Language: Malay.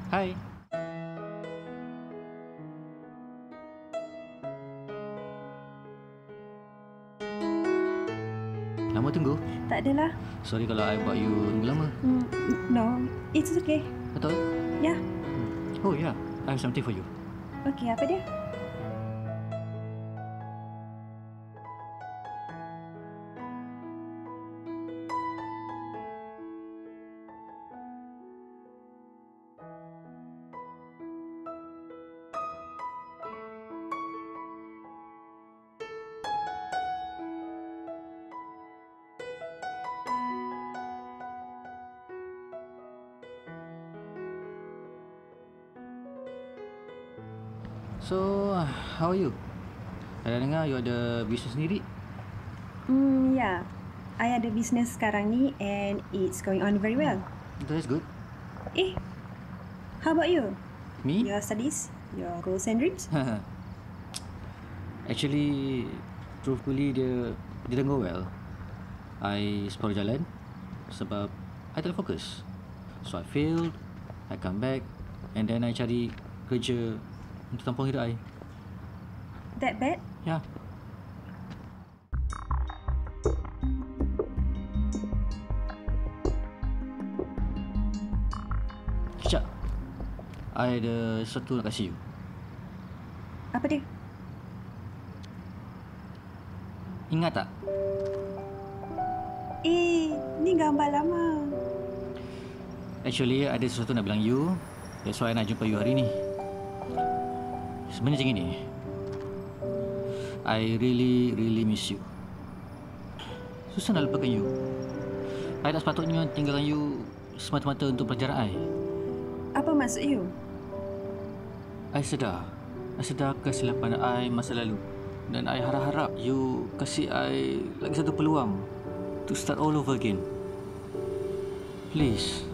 Hai. Lama tunggu? Tak adalah. Sorry kalau I buat you tunggu lama. No, it's okay. Betul? Ya. Oh yeah, I have something for you. Okay, apa dia? So, how are you? Saya dengar you ada bisnes sendiri. Ya. I ada bisnes sekarang ni and it's going on very well. That's good. How about you? Me? Your studies? Your goals and dreams? Actually, truthfully dia didn't go well. I separuh jalan sebab I tak ada fokus. So I failed, I come back and then I cari kerja untuk tampung hidup I. That bad? Ya. Sekejap. I ada sesuatu nak kasih you. Apa dia? Ingat tak? Ni gambar lama. Actually, ada sesuatu nak bilang you. That's why I nak jumpa you hari ni. Sebenarnya macam ni. I really miss you. Susah nak lupakan you. I tak sepatutnya tinggalkan you semata-mata untuk pelajaran I. Apa maksud you? I sedar kesilapan I masa lalu. Dan I harap you kasih I lagi satu peluang to start all over again. Please.